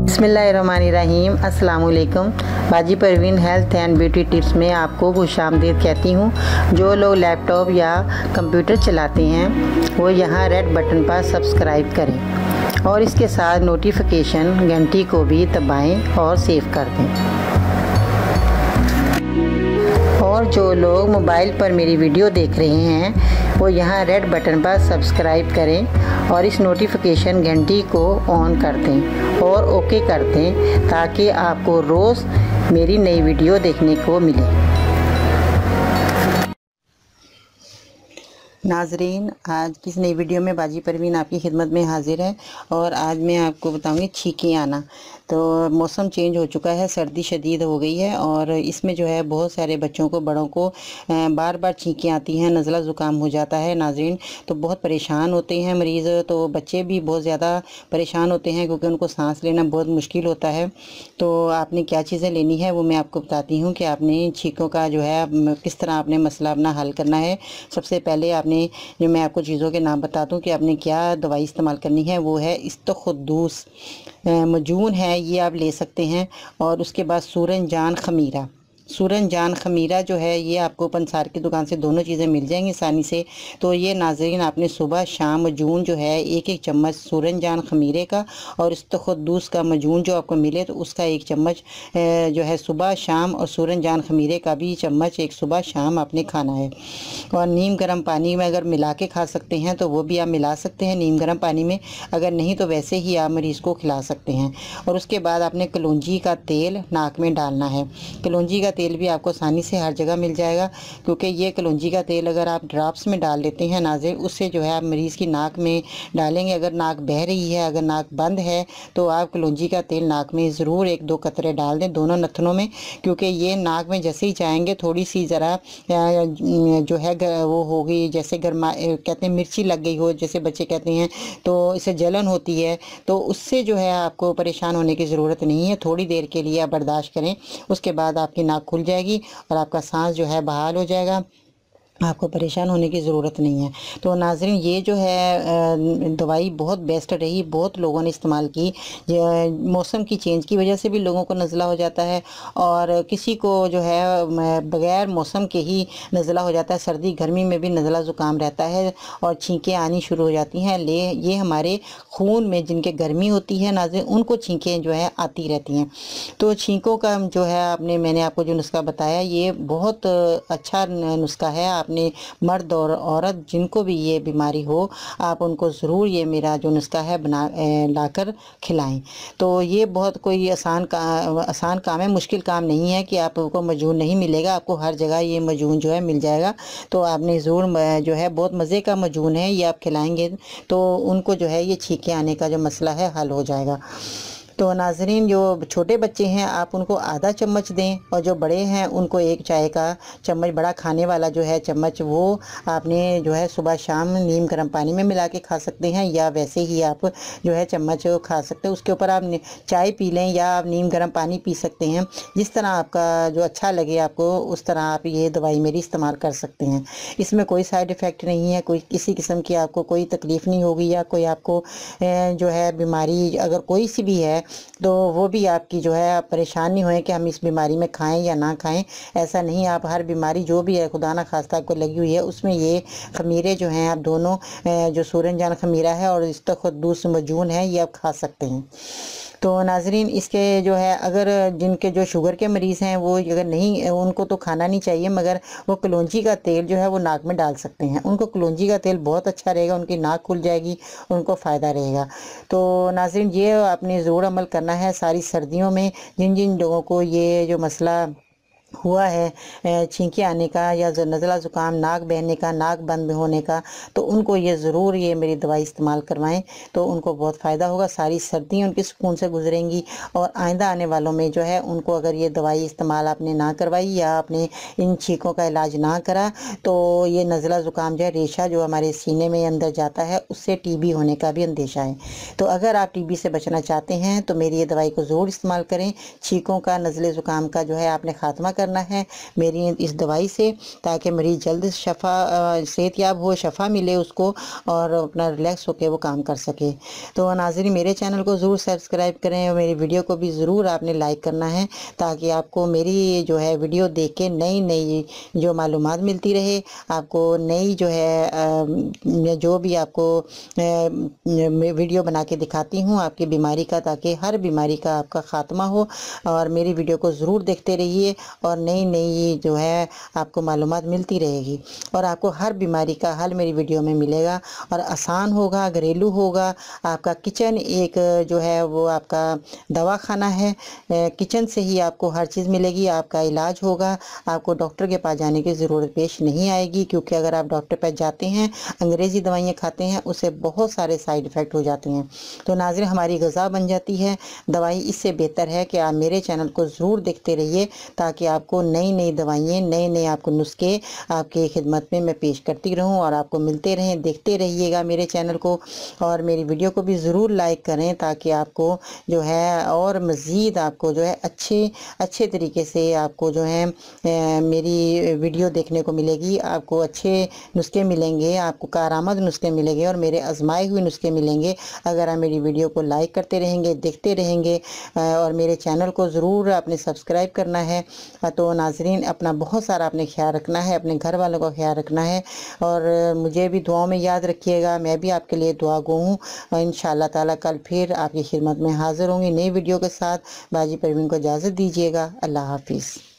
बिस्मिल्लाहिर्रहमानिर्रहीम। अस्सलाम वालेकुम। बाजी Parveen health and beauty tips में आपको खुशामदीद कहती हूँ। जो लोग लैपटॉप या कंप्यूटर चलाते हैं वो यहाँ रेड बटन पर सब्सक्राइब करें और इसके साथ नोटिफिकेशन घंटी को भी दबाएं और सेव कर दें। और जो लोग मोबाइल पर मेरी वीडियो देख रहे हैं वो यहाँ रेड बटन पर सब्सक्राइब करें और इस नोटिफिकेशन घंटी को ऑन कर दें और ओके कर दें ताकि आपको रोज़ मेरी नई वीडियो देखने को मिले। नाजरीन, आज की नई वीडियो में बाजी परवीन आपकी खिदमत में हाजिर है और आज मैं आपको बताऊंगी छींकें आना। तो मौसम चेंज हो चुका है, सर्दी शदीद हो गई है और इसमें जो है बहुत सारे बच्चों को, बड़ों को बार बार छींकें आती हैं, नज़ला ज़ुकाम हो जाता है। नाजरीन, तो बहुत परेशान होते हैं मरीज़, तो बच्चे भी बहुत ज़्यादा परेशान होते हैं क्योंकि उनको सांस लेना बहुत मुश्किल होता है। तो आपने क्या चीज़ें लेनी है वो मैं आपको बताती हूँ कि आपने छींकों का जो है किस तरह आपने मसला अपना हल करना है। सबसे पहले आपने जो मैं आपको चीज़ों के नाम बता दूं कि आपने क्या दवाई इस्तेमाल करनी है, वो है इस्तखुद्दूस मजून है, ये आप ले सकते हैं। और उसके बाद सूरनजान खमीरा, सूरनजान खमीरा जो है ये आपको पंसार की दुकान से दोनों चीज़ें मिल जाएंगी आसानी से। तो ये नाज़रीन आपने सुबह शाम मजून जो है एक एक चम्मच सूरनजान खमीरे का और इस्तखुद्दूस का मजून जो आपको मिले तो उसका एक चम्मच जो है सुबह शाम, और सूरनजान खमीरे का भी चम्मच एक सुबह शाम आपने खाना है। और नीम गर्म पानी में अगर मिला के खा सकते हैं तो वो भी आप मिला सकते हैं नीम गर्म पानी में, अगर नहीं तो वैसे ही आप मरीज़ को खिला सकते हैं। और उसके बाद आपने कलौंजी का तेल नाक में डालना है। कलौंजी का तेल भी आपको आसानी से हर जगह मिल जाएगा क्योंकि ये कलौंजी का तेल अगर आप ड्रॉप्स में डाल लेते हैं नाज़रीन, उससे जो है आप मरीज़ की नाक में डालेंगे। अगर नाक बह रही है, अगर नाक बंद है तो आप कलौंजी का तेल नाक में ज़रूर एक दो कतरे डाल दें, दोनों नथनों में, क्योंकि ये नाक में जैसे ही जाएंगे थोड़ी सी ज़रा जो है वो होगी, जैसे गर्मा कहते हैं मिर्ची लग गई हो, जैसे बच्चे कहते हैं, तो इससे जलन होती है। तो उससे जो है आपको परेशान होने की ज़रूरत नहीं है, थोड़ी देर के लिए आप बर्दाश्त करें, उसके बाद आपकी नाक खुल जाएगी और आपका सांस जो है बहाल हो जाएगा, आपको परेशान होने की ज़रूरत नहीं है। तो नाज़रीन, ये जो है दवाई बहुत बेस्ट रही, बहुत लोगों ने इस्तेमाल की। मौसम की चेंज की वजह से भी लोगों को नज़ला हो जाता है और किसी को जो है बग़ैर मौसम के ही नज़ला हो जाता है, सर्दी गर्मी में भी नज़ला ज़ुकाम रहता है और छींकें आनी शुरू हो जाती हैं। ये हमारे खून में जिनके गर्मी होती है नाज़रीन, उनको छींकें जो है आती रहती हैं। तो छींकों का जो है मैंने आपको जो नुस्खा बताया ये बहुत अच्छा नुस्खा है। आपने मर्द और औरत जिनको भी ये बीमारी हो, आप उनको ज़रूर ये मेरा जो नुस्खा है लाकर खिलाएं। तो ये बहुत कोई आसान काम है, मुश्किल काम नहीं है कि आपको मजून नहीं मिलेगा, आपको हर जगह ये मजून जो है मिल जाएगा। तो आपने ज़रूर जो है बहुत मज़े का मजून है, ये आप खिलाएंगे तो उनको जो है ये छींकें आने का जो मसला है हल हो जाएगा। तो नाजरीन, जो छोटे बच्चे हैं आप उनको आधा चम्मच दें और जो बड़े हैं उनको एक चाय का चम्मच, बड़ा खाने वाला जो है चम्मच, वो आपने जो है सुबह शाम नीम गर्म पानी में मिला के खा सकते हैं या वैसे ही आप जो है चम्मच खा सकते हैं। उसके ऊपर आप चाय पी लें या आप नीम गर्म पानी पी सकते हैं, जिस तरह आपका जो अच्छा लगे आपको उस तरह आप ये दवाई मेरी इस्तेमाल कर सकते हैं। इसमें कोई साइड इफ़ेक्ट नहीं है, कोई किसी किस्म की आपको कोई तकलीफ़ नहीं होगी या कोई आपको जो है बीमारी अगर कोई सी भी है तो वो भी आपकी जो है आप परेशान नहीं होएं कि हम इस बीमारी में खाएं या ना खाएं। ऐसा नहीं, आप हर बीमारी जो भी है खुदा ना खास्ता आपको लगी हुई है उसमें ये खमीरे जो हैं आप दोनों जो सूरनजान खमीरा है और इस्तखुद्दूस मजून है ये आप खा सकते हैं। तो नाजरीन, इसके जो है अगर जिनके जो शुगर के मरीज़ हैं वो अगर नहीं, उनको तो खाना नहीं चाहिए, मगर वो कलौंजी का तेल जो है वो नाक में डाल सकते हैं। उनको कलौंजी का तेल बहुत अच्छा रहेगा, उनकी नाक खुल जाएगी, उनको फ़ायदा रहेगा। तो नाजरीन, ये आपने ज़रूर अमल करना है सारी सर्दियों में। जिन जिन लोगों को ये जो मसला हुआ है छींकें आने का या नज़ला ज़ुकाम, नाक बहने का, नाक बंद होने का, तो उनको ये ज़रूर ये मेरी दवाई इस्तेमाल करवाएं तो उनको बहुत फ़ायदा होगा। सारी सर्दियाँ उनकी सुकून से गुजरेंगी और आइंदा आने वालों में जो है उनको अगर ये दवाई इस्तेमाल आपने ना करवाई या आपने इन छींकों का इलाज ना करा तो ये नज़ला ज़ुकाम जो है, रेशा जो हमारे सीने में अंदर जाता है, उससे टीबी होने का भी अंदेशा है। तो अगर आप टीबी से बचना चाहते हैं तो मेरी ये दवाई को ज़रूर इस्तेमाल करें। छींकों का, नज़ले ज़ुकाम का जो है आपने ख़ात्मा करना है मेरी इस दवाई से, ताकि मरीज़ जल्द सेहतयाब हो, शफ़ा मिले उसको और अपना रिलैक्स होकर वो काम कर सके। तो नाज़रीन, मेरे चैनल को ज़रूर सब्सक्राइब करें और मेरी वीडियो को भी ज़रूर आपने लाइक करना है, ताकि आपको मेरी जो है वीडियो देख के नई नई जो मालूमात मिलती रहे, आपको नई जो है जो भी आपको मैं वीडियो बना के दिखाती हूँ आपकी बीमारी का, ताकि हर बीमारी का आपका ख़ात्मा हो। और मेरी वीडियो को ज़रूर देखते रहिए और नई नई जो है आपको मालूमात मिलती रहेगी और आपको हर बीमारी का हल मेरी वीडियो में मिलेगा और आसान होगा, घरेलू होगा। आपका किचन एक जो है वो आपका दवाखाना है, किचन से ही आपको हर चीज़ मिलेगी, आपका इलाज होगा, आपको डॉक्टर के पास जाने की ज़रूरत पेश नहीं आएगी। क्योंकि अगर आप डॉक्टर पास जाते हैं, अंग्रेज़ी दवाइयाँ खाते हैं, उससे बहुत सारे साइड इफ़ेक्ट हो जाते हैं। तो नाज़रीन, हमारी ग़िज़ा बन जाती है दवाई। इससे बेहतर है कि आप मेरे चैनल को ज़रूर देखते रहिए, ताकि आपको नई नई दवाइयाँ, नए नए आपको नुस्खे आपकी खिदमत में मैं पेश करती रहूं और आपको मिलते रहें। देखते रहिएगा मेरे चैनल को और मेरी वीडियो को भी ज़रूर लाइक करें, ताकि आपको जो है और मज़ीद आपको जो है अच्छे तरीके से आपको जो है मेरी वीडियो देखने को मिलेगी। आपको अच्छे नुस्खे मिलेंगे, आपको कारआमद नुस्खे मिलेंगे और मेरे आजमाए हुए नुस्खे मिलेंगे अगर आप मेरी वीडियो को लाइक करते रहेंगे, देखते रहेंगे और मेरे चैनल को ज़रूर आपने सब्सक्राइब करना है। तो नाज़रीन, अपना बहुत सारा आपने ख्याल रखना है, अपने घर वालों का ख्याल रखना है और मुझे भी दुआओं में याद रखिएगा। मैं भी आपके लिए दुआ गो हूँ। इंशाअल्लाह ताला कल फिर आपकी खिदमत में हाज़िर होंगी नई वीडियो के साथ। बाजी परवीन को इजाज़त दीजिएगा। अल्लाह हाफिज़।